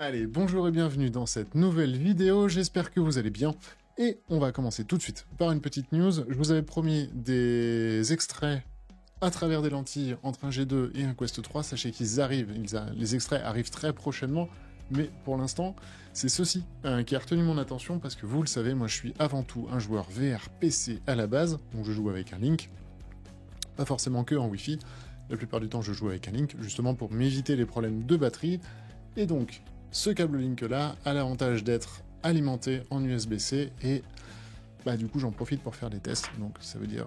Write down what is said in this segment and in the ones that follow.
Allez, bonjour et bienvenue dans cette nouvelle vidéo, j'espère que vous allez bien. Et on va commencer tout de suite par une petite news. Je vous avais promis des extraits à travers des lentilles entre un G2 et un Quest 3. Sachez qu'ils arrivent, les extraits arrivent très prochainement. Mais pour l'instant, c'est ceci qui a retenu mon attention parce que vous le savez, moi je suis avant tout un joueur VR PC à la base, donc je joue avec un Link. Pas forcément que en Wi-Fi, la plupart du temps je joue avec un Link, justement pour m'éviter les problèmes de batterie. Et donc, ce câble Link là a l'avantage d'être alimenté en USB-C et du coup j'en profite pour faire des tests, donc ça veut dire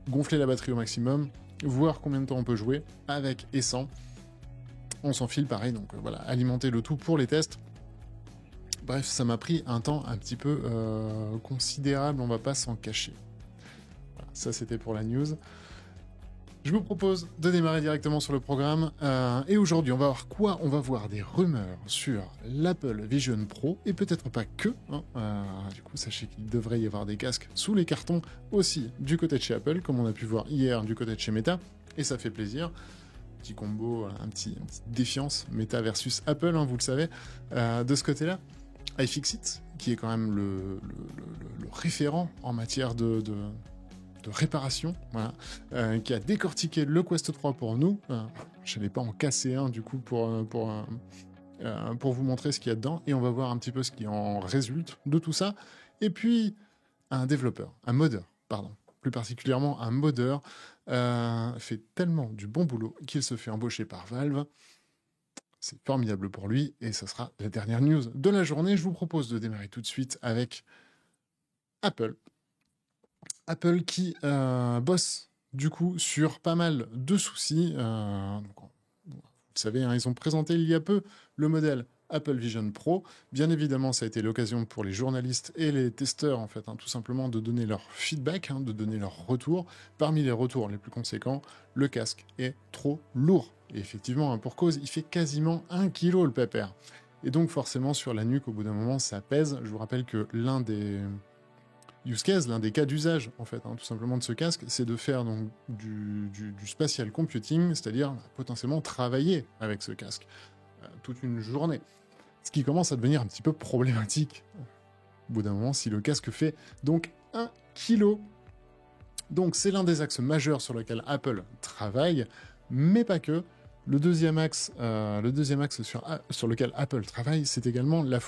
gonfler la batterie au maximum, voir combien de temps on peut jouer avec et sans. On s'enfile pareil, donc voilà, alimenter le tout pour les tests. Bref, ça m'a pris un temps un petit peu considérable, on va pas s'en cacher. Voilà, ça c'était pour la news. Je vous propose de démarrer directement sur le programme, et aujourd'hui on va voir quoi? On va voir des rumeurs sur l'Apple Vision Pro, et peut-être pas que, du coup sachez qu'il devrait y avoir des casques sous les cartons aussi du côté de chez Apple, comme on a pu voir hier du côté de chez Meta, et ça fait plaisir. Petit combo, une petite défiance, Meta versus Apple, vous le savez, de ce côté-là. iFixit, qui est quand même le référent en matière de réparation, voilà, qui a décortiqué le Quest 3 pour nous. Je n'allais pas en casser un du coup pour vous montrer ce qu'il y a dedans, et on va voir un petit peu ce qui en résulte de tout ça. Et puis un modeur, plus particulièrement un modeur, fait tellement du bon boulot qu'il se fait embaucher par Valve. C'est formidable pour lui, et ce sera la dernière news de la journée. Je vous propose de démarrer tout de suite avec Apple. Apple qui bosse du coup sur pas mal de soucis. Vous savez, ils ont présenté il y a peu le modèle Apple Vision Pro. Bien évidemment, ça a été l'occasion pour les journalistes et les testeurs, en fait, tout simplement de donner leur feedback, de donner leur retour. Parmi les retours les plus conséquents, le casque est trop lourd. Et effectivement, pour cause, il fait quasiment 1 kg le pépère. Et donc forcément, sur la nuque, au bout d'un moment, ça pèse. Je vous rappelle que l'un des use case, l'un des cas d'usage, en fait, tout simplement de ce casque, c'est de faire donc du spatial computing, c'est-à-dire potentiellement travailler avec ce casque toute une journée. Ce qui commence à devenir un petit peu problématique au bout d'un moment si le casque fait donc 1 kg. Donc c'est l'un des axes majeurs sur lequel Apple travaille, mais pas que. Le deuxième axe sur lequel Apple travaille, c'est également le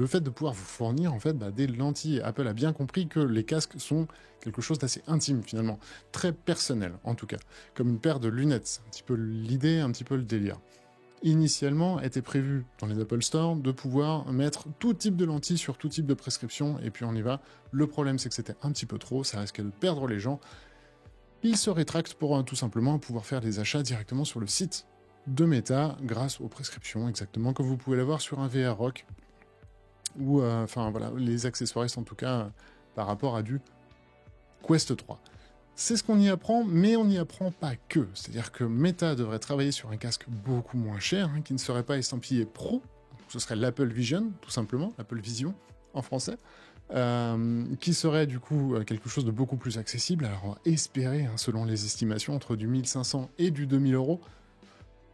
fait de pouvoir vous fournir en fait des lentilles. Apple a bien compris que les casques sont quelque chose d'assez intime finalement, très personnel en tout cas, comme une paire de lunettes. C'est un petit peu l'idée, un petit peu le délire. Initialement, était prévu dans les Apple Store de pouvoir mettre tout type de lentilles sur tout type de prescription, et puis on y va. Le problème, c'est que c'était un petit peu trop, ça risquait de perdre les gens. Ils se rétractent pour tout simplement pouvoir faire des achats directement sur le site de Meta grâce aux prescriptions, exactement comme vous pouvez l'avoir sur un VR Rock ou les accessoiristes en tout cas par rapport à du Quest 3. C'est ce qu'on y apprend, mais on n'y apprend pas que. C'est-à-dire que Meta devrait travailler sur un casque beaucoup moins cher, qui ne serait pas estampillé Pro. Ce serait l'Apple Vision, tout simplement, l'Apple Vision en français. Qui serait du coup quelque chose de beaucoup plus accessible. Alors on va espérer, selon les estimations, entre du 1500 et du 2000 €.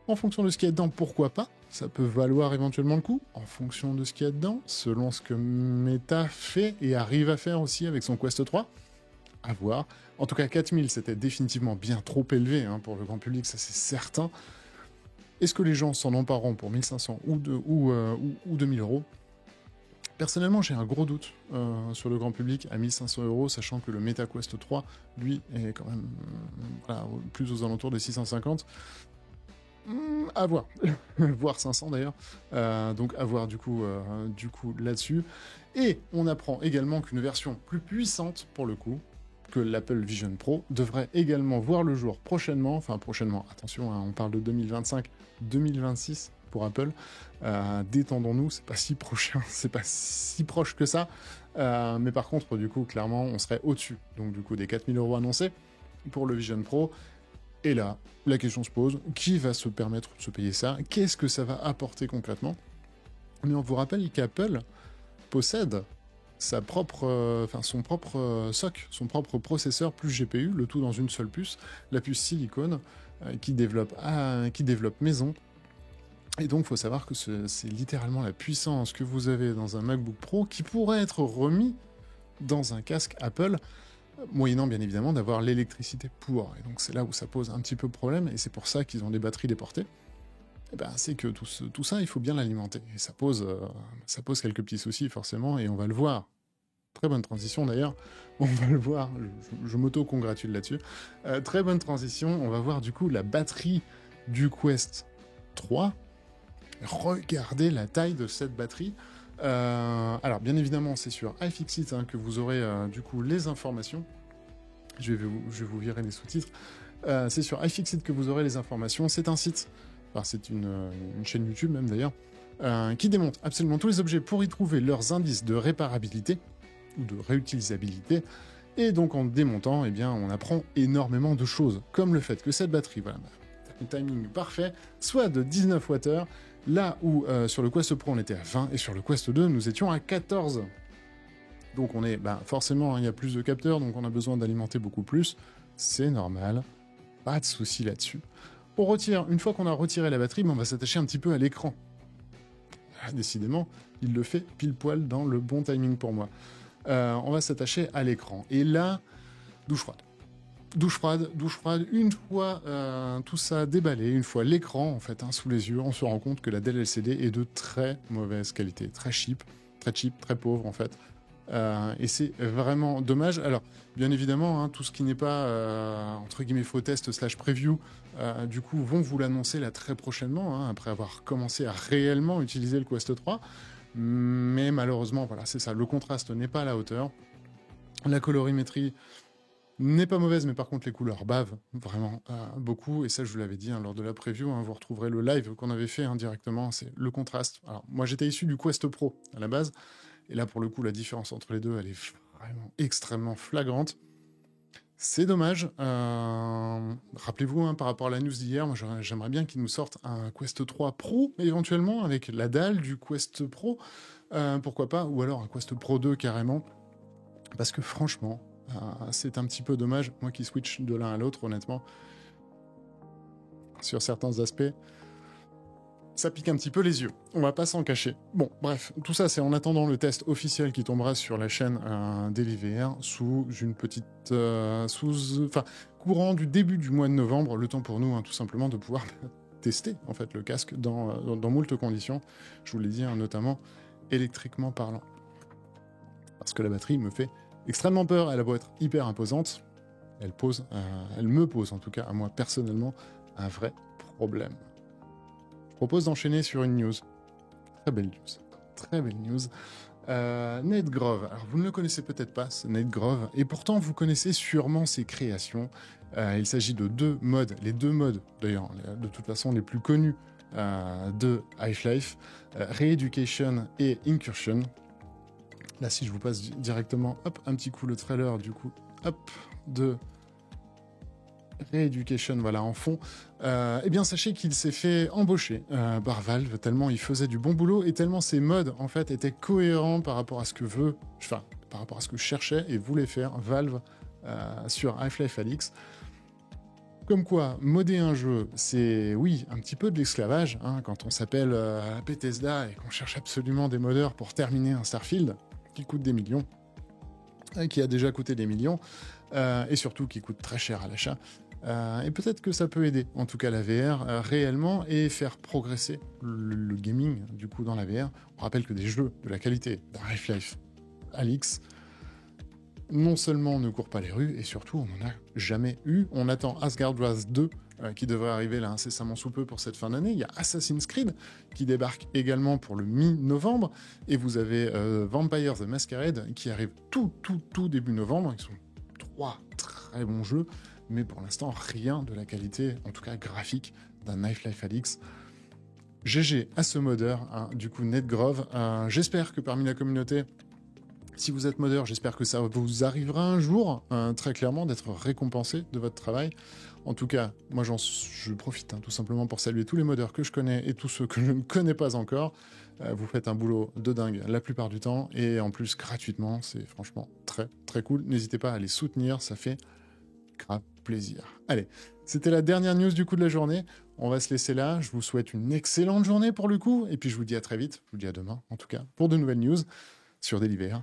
En fonction de ce qu'il y a dedans, pourquoi pas? Ça peut valoir éventuellement le coup. En fonction de ce qu'il y a dedans, selon ce que Meta fait et arrive à faire aussi avec son Quest 3, à voir. En tout cas, 4000, c'était définitivement bien trop élevé pour le grand public, ça c'est certain. Est-ce que les gens s'en empareront pour 1500 ou 2000 €? Personnellement, j'ai un gros doute sur le grand public à 1500 €, sachant que le Meta Quest 3, lui, est quand même plus aux alentours des 650. À voir, voire 500 d'ailleurs. Donc à voir du coup là-dessus. Et on apprend également qu'une version plus puissante, pour le coup, que l'Apple Vision Pro, devrait également voir le jour prochainement. Enfin prochainement, attention, on parle de 2025-2026 pour Apple. Détendons-nous, c'est pas si prochain, c'est pas si proche que ça. Mais par contre, du coup, clairement, on serait au-dessus. Donc du coup, des 4000 € annoncés pour le Vision Pro. Et là, la question se pose, qui va se permettre de se payer ça? Qu'est-ce que ça va apporter concrètement? Mais on vous rappelle qu'Apple possède son propre SoC, son propre processeur plus GPU, le tout dans une seule puce, la puce silicone, qui développe maison, Et donc, il faut savoir que c'est littéralement la puissance que vous avez dans un MacBook Pro qui pourrait être remis dans un casque Apple, moyennant bien évidemment d'avoir l'électricité pour. Et donc c'est là où ça pose un petit peu problème, et c'est pour ça qu'ils ont des batteries déportées. Et ben, c'est que tout ça, il faut bien l'alimenter. Et ça pose quelques petits soucis forcément, et on va le voir. Très bonne transition d'ailleurs, on va le voir, je m'auto-congratule là-dessus. Très bonne transition, on va voir du coup la batterie du Quest 3. Regardez la taille de cette batterie. Alors bien évidemment c'est sur iFixit que vous aurez du coup les informations. Je vais vous virer les sous-titres. C'est sur iFixit que vous aurez les informations. C'est un site, enfin c'est une chaîne YouTube même d'ailleurs, qui démonte absolument tous les objets pour y trouver leurs indices de réparabilité ou de réutilisabilité. Et donc en démontant, eh bien, on apprend énormément de choses, comme le fait que cette batterie, voilà, un timing parfait, soit de 19 Wh, là où sur le Quest Pro on était à 20, et sur le Quest 2 nous étions à 14. Donc on est, forcément, il y a plus de capteurs, donc on a besoin d'alimenter beaucoup plus, c'est normal, pas de souci là-dessus. On retire, une fois qu'on a retiré la batterie, on va s'attacher un petit peu à l'écran. Décidément, il le fait pile poil dans le bon timing pour moi. On va s'attacher à l'écran. Et là, douche froide. Douche froide. Une fois tout ça déballé, une fois l'écran en fait sous les yeux, on se rend compte que la Dell LCD est de très mauvaise qualité, très cheap, très pauvre en fait. Et c'est vraiment dommage. Alors, bien évidemment, tout ce qui n'est pas entre guillemets faux test / preview, du coup, vont vous l'annoncer là très prochainement, après avoir commencé à réellement utiliser le Quest 3. Mais malheureusement, voilà, c'est ça. Le contraste n'est pas à la hauteur. La colorimétrie n'est pas mauvaise, mais par contre, les couleurs bavent vraiment beaucoup. Et ça, je vous l'avais dit lors de la preview. Vous retrouverez le live qu'on avait fait directement. C'est le contraste. Alors, moi, j'étais issu du Quest Pro à la base. Et là, pour le coup, la différence entre les deux, elle est vraiment extrêmement flagrante. C'est dommage. Rappelez-vous, par rapport à la news d'hier, moi j'aimerais bien qu'ils nous sortent un Quest 3 Pro, éventuellement, avec la dalle du Quest Pro. Pourquoi pas, ou alors un Quest Pro 2 carrément. Parce que franchement, c'est un petit peu dommage, moi qui switch de l'un à l'autre, honnêtement. Sur certains aspects, ça pique un petit peu les yeux, on va pas s'en cacher. Bon, bref, tout ça c'est en attendant le test officiel qui tombera sur la chaîne d'EliVR sous une petite... courant du début du mois de novembre, le temps pour nous tout simplement de pouvoir tester en fait le casque dans moult conditions. Je vous l'ai dit, notamment électriquement parlant. Parce que la batterie me fait extrêmement peur, elle a beau être hyper imposante, elle me pose en tout cas à moi personnellement un vrai problème. Je propose d'enchaîner sur une news. Très belle news. Nate Grove. Alors, vous ne le connaissez peut-être pas, ce Nate Grove, et pourtant, vous connaissez sûrement ses créations. Il s'agit de deux modes, les deux modes, d'ailleurs, de toute façon, les plus connus de Half-Life, Re-Education et Incursion. Là, si je vous passe directement, un petit coup le trailer, du coup, de Re-Education, voilà, en fond, eh bien, sachez qu'il s'est fait embaucher par Valve, tellement il faisait du bon boulot, et tellement ses modes, en fait, étaient cohérents par rapport à ce que par rapport à ce que cherchait et voulait faire Valve sur Half-Life Alyx. Comme quoi, modder un jeu, c'est, oui, un petit peu de l'esclavage, quand on s'appelle Bethesda et qu'on cherche absolument des modeurs pour terminer un Starfield, qui coûte des millions, qui a déjà coûté des millions, et surtout qui coûte très cher à l'achat. Et peut-être que ça peut aider, en tout cas la VR, réellement, et faire progresser le gaming, du coup, dans la VR. On rappelle que des jeux de la qualité d'un Half-Life Alyx, non seulement ne courent pas les rues, et surtout, on n'en a jamais eu. On attend Asgard Wrath 2, qui devrait arriver là incessamment sous peu pour cette fin d'année. Il y a Assassin's Creed, qui débarque également pour le mi-novembre, et vous avez Vampire the Masquerade, qui arrive tout début novembre. Ils sont 3 très bons jeux, mais pour l'instant, rien de la qualité, en tout cas graphique, d'un Half-Life Alyx. GG à ce modeur, du coup, Nate Grove. J'espère que parmi la communauté, si vous êtes modeur, j'espère que ça vous arrivera un jour, très clairement, d'être récompensé de votre travail. En tout cas, moi, je profite tout simplement pour saluer tous les modeurs que je connais et tous ceux que je ne connais pas encore. Vous faites un boulot de dingue la plupart du temps, et en plus, gratuitement, c'est franchement très cool. N'hésitez pas à les soutenir, ça fait grave plaisir. Allez, C'était la dernière news du coup de la journée. On va se laisser là. Je vous souhaite une excellente journée pour le coup. Et puis je vous dis à très vite. Je vous dis à demain en tout cas pour de nouvelles news sur Deliver.